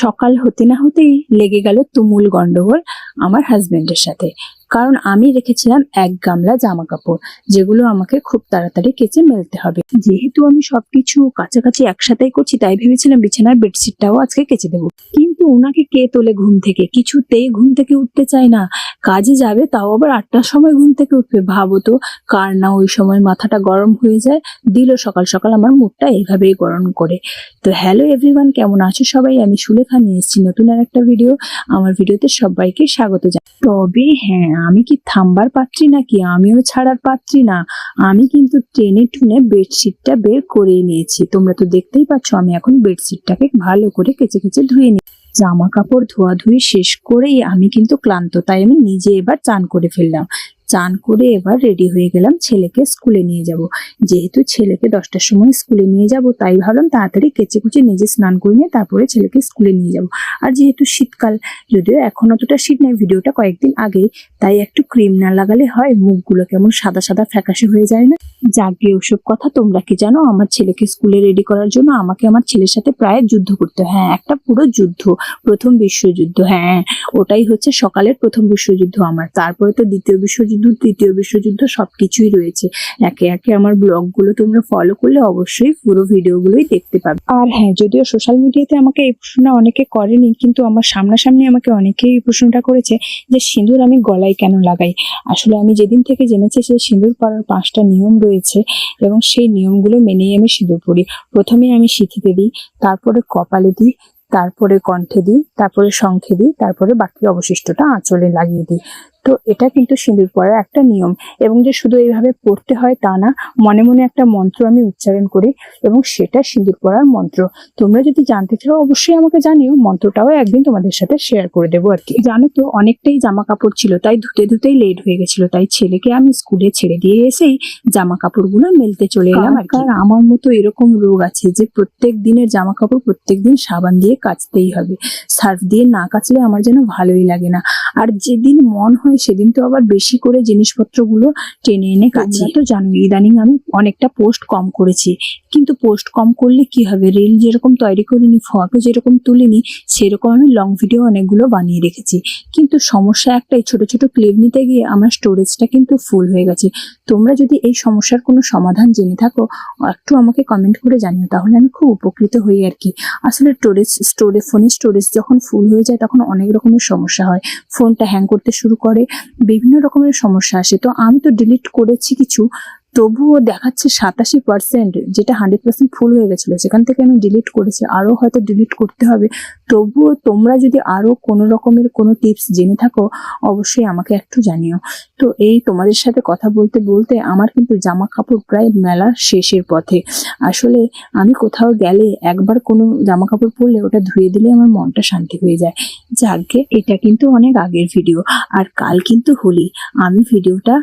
সকাল হতে না হতেই লেগে গেল তুমুল গন্ডগোল আমার হাজবেন্ডের সাথে। কারণ আমি রেখেছিলাম এক গামলা জামা কাপড়, যেগুলো আমাকে খুব তাড়াতাড়ি কেচে মেলতে হবে। যেহেতু আমি সবকিছু কাছাকাছি একসাথেই করছি, তাই ভেবেছিলাম বিছানার বেডশিটটাও আজকে কেচে দেবো। কিন্তু ওনাকে কে তোলে ঘুম থেকে? কিছুতেই ঘুম থেকে উঠতে চায় না। কাজে যাবে, তাও আবার 8টার সময় ঘুম থেকে উঠবে। ভাবো তো, কার না ওই সময় মাথাটা গরম হয়ে যায়। দিল সকাল সকাল আমার মুডটা এইভাবেই গরম করে। তো হ্যালো এভরিওয়ান, কেমন আছো সবাই? আমি সুলেখা নিয়ে এসেছি নতুন আর একটা ভিডিও। আমার ভিডিওতে সবাইকে স্বাগত জানাই। তবে হ্যাঁ, আমি কি থামবার পাত্রী নাকি? আমিও ছাড়ার পাত্রী না। আমি কিন্তু টেনে টুনে বেডশিটটা বের করে নিয়েছি। তোমরা তো দেখতেই পাচ্ছ, আমি এখন বেডশিটটাকে ভালো করে কেচে কেচে ধুয়ে নিই। জামা কাপড় ধোয়াধুয়ি শেষ করেই আমি কিন্তু ক্লান্ত, তাই আমি নিজে এবার চান করে ফেললাম। চান করে এবার রেডি হয়ে গেলাম ছেলেকে স্কুলে নিয়ে যাব। যেহেতু ছেলেকে 10টার সময় স্কুলে নিয়ে যাব, তাই ভাবলাম তাড়াতাড়ি কেচে কুচে নিজে স্নান করে নিয়ে তারপরে ছেলেকে স্কুলে নিয়ে যাব। আর যেহেতু শীতকাল, যদিও এখন অতটা শীত নেই, ভিডিওটা কয়েকদিন আগে, তাই একটু ক্রিম না লাগালে হয়? মুখগুলো কেমন সাদা সাদা ফ্যাকাশে হয়ে যায় না? যাকে ওসব কথা। তোমরা কি জানো, আমার ছেলেকে স্কুলে রেডি করার জন্য আমাকে আমার ছেলের সাথে প্রায় যুদ্ধ করতে হয়। হ্যাঁ, একটা পুরো যুদ্ধ, প্রথম বিশ্বযুদ্ধ। হ্যাঁ, ওটাই হচ্ছে সকালের প্রথম বিশ্বযুদ্ধ আমার। তারপরে তো দ্বিতীয় বিশ্বযুদ্ধ, তৃতীয় বিশ্বযুদ্ধ, সবকিছুই রয়েছে। একে একে আমার ব্লগগুলো তোমরা ফলো করলে অবশ্যই পুরো ভিডিওগুলোই দেখতে পাবে। আর হ্যাঁ, যদিও সোশ্যাল মিডিয়াতে আমাকে এই প্রশ্নটা অনেকে করেনি, কিন্তু আমার সামনাসামনি আমাকে অনেকেই এই প্রশ্নটা করেছে যে সিঁদুর আমি গলায় কেন লাগাই। আসলে আমি যেদিন থেকে জেনেছি যে সিঁদুর পরার 5টা নিয়ম রয়েছে এবং সেই নিয়মগুলো মেনেই আমি সিঁদুর পরি। প্রথমে আমি সিঁথিতে দিই, তারপরে কপালে দিই, তারপরে কণ্ঠে দিই, তারপরে শঙ্খে দিই, তারপরে বাকি অবশিষ্টটা আঁচলে লাগিয়ে দিই। তো এটা কিন্তু সিঁদুর পরার একটা নিয়ম। এবং যে শুধু এইভাবে পড়তে হয় তা না, মনে মনে একটা মন্ত্র আমি উচ্চারণ করি এবং সেটা সিঁদুর পরার মন্ত্র। তোমরা যদি জানতে চাও অবশ্যই আমাকে জানিও, মন্ত্রটাও একদিন তোমাদের সাথে শেয়ার করে দেবো আর কি। জানো তো, অনেকটাই জামা কাপড় ছিল, তাই ধুতে ধুতেই লেট হয়ে গেছিল। তাই ছেলেকে আমি স্কুলে ছেড়ে দিয়ে এসেই জামা কাপড়গুলো মেলতে চলে এলাম আর কি। আমার মতো এরকম রোগ আছে যে প্রত্যেক দিনের জামা কাপড় প্রত্যেক দিন সাবান দিয়ে কাচতেই হবে। সার্ফ দিয়ে না কাচলে আমার যেন ভালোই লাগে না। আর যেদিন মন হয় সেদিন তো আবার বেশি করে জিনিসপত্রগুলো টেনে এনে কাচি। তো জানো, ইদানিং আমি অনেকটা পোস্ট কম করেছি। কিন্তু পোস্ট কম করলে কি হবে? রিল যেরকম তৈরি করিনি, ফটো যেরকম তুলিনি, সেরকম আমি লং ভিডিও অনেকগুলো বানিয়ে রেখেছি। কিন্তু সমস্যা একটাই, ছোট ছোট ক্লিপ নিতে গিয়ে আমার স্টোরেজটা কিন্তু ফুল হয়ে গেছে। তোমরা যদি এই সমস্যার কোনো সমাধান জেনে থাকো, একটু আমাকে কমেন্ট করে জানিও, তাহলে আমি খুব উপকৃত হই আর কি। আসলে ফোনের স্টোরেজ যখন ফুল হয়ে যায় তখন অনেক রকমের সমস্যা হয়। ফোনটা হ্যাং করতে শুরু করে, বিভিন্ন রকমের সমস্যা আসে। তো আমি তো ডিলিট করেছি কিছু, তবুও দেখাচ্ছে 87%, যেটা 100% ফুল হয়ে গেছিল। সেখান থেকে আমি ডিলিট করেছি, আরো হয়তো ডিলিট করতে হবে। তবুও তোমরা যদি আরো কোনো রকমের কোনো টিপস জেনে থাকো, অবশ্যই আমাকে একটু জানিও। তো এই তোমাদের সাথে কথা বলতে বলতে আমার কিন্তু জামা কাপড় প্রায় মেলা শেষের পথে। আসলে আমি কোথাও গেলে একবার কোনো জামা কাপড় পরলে ওটা ধুয়ে দিলে আমার মনটা শান্তি হয়ে যায়। যাকে, এটা কিন্তু অনেক আগের ভিডিও। আর কাল কিন্তু হোলি। আমি ভিডিওটা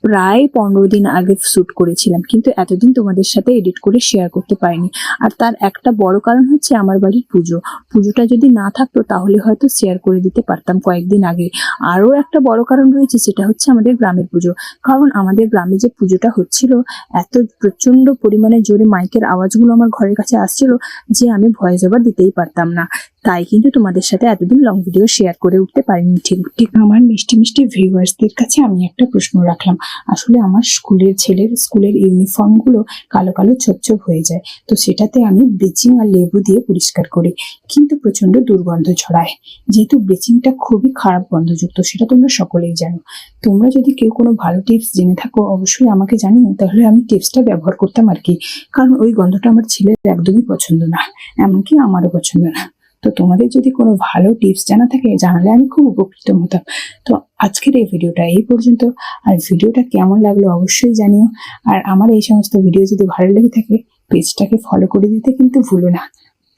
প্রায় 15 দিন আগে শুট করেছিলাম, কিন্তু এতদিন তোমাদের সাথে এডিট করে শেয়ার করতে পারিনি। আর তার একটা বড় কারণ হচ্ছে আমার বাড়ির পুজো। পুজোটা যদি না থাকতো তাহলে হয়তো শেয়ার করে দিতে পারতাম কয়েকদিন আগে। আরও একটা বড় কারণ রয়েছে, সেটা হচ্ছে আমাদের গ্রামের পুজো। কারণ আমাদের গ্রামে যে পুজোটা হচ্ছিল, এত প্রচন্ড পরিমাণে জোরে মাইকের আওয়াজগুলো আমার ঘরের কাছে আসছিল যে আমি ভয়েস ওভার দিতেই পারতাম না। তাই কিন্তু তোমাদের সাথে এতদিন লং ভিডিও শেয়ার করে উঠতে পারিনি। ঠিক আমার মিষ্টি মিষ্টি ভিউয়ার্সদের কাছে আমি একটা প্রশ্ন রাখলাম। আসলে আমার ছেলের স্কুলের ইউনিফর্মগুলো কালো কালো ছোপ হয়ে যায়। তো সেটাতে আমি ব্লিচিং আর লেবু দিয়ে পরিষ্কার করি, কিন্তু প্রচন্ড দুর্গন্ধ ছড়ায়। যেহেতু ব্লিচিংটা খুবই খারাপ গন্ধযুক্ত, সেটা তোমরা সকলেই জানো। তোমরা যদি কেউ কোনো ভালো টিপস জেনে থাকো অবশ্যই আমাকে জানিও, তাহলে আমি টিপসটা ব্যবহার করতাম আর কি। কারণ ওই গন্ধটা আমার ছেলের একদমই পছন্দ না, এমনকি আমারও পছন্দ না। তো তোমাদের যদি কোনো ভালো টিপস জানা থাকে, জানালে আমি খুব উপকৃত হতাম। তো আজকের এই ভিডিওটা এই পর্যন্ত। আর ভিডিওটা কেমন লাগলো অবশ্যই জানিও। আর আমার এই সমস্ত ভিডিও যদি ভালো লেগে থাকে, পেজটাকে ফলো করে দিতে কিন্তু ভুলো না।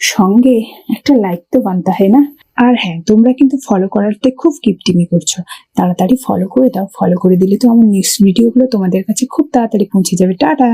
সঙ্গে একটা লাইক তো বানতে হয় না? আর হ্যাঁ, তোমরা কিন্তু ফলো করাতে খুব কিপটিমি করছো। তাড়াতাড়ি ফলো করে দাও। ফলো করে দিলে তো আমার নেক্সট ভিডিওগুলো তোমাদের কাছে খুব তাড়াতাড়ি পৌঁছে যাবে। টাটা।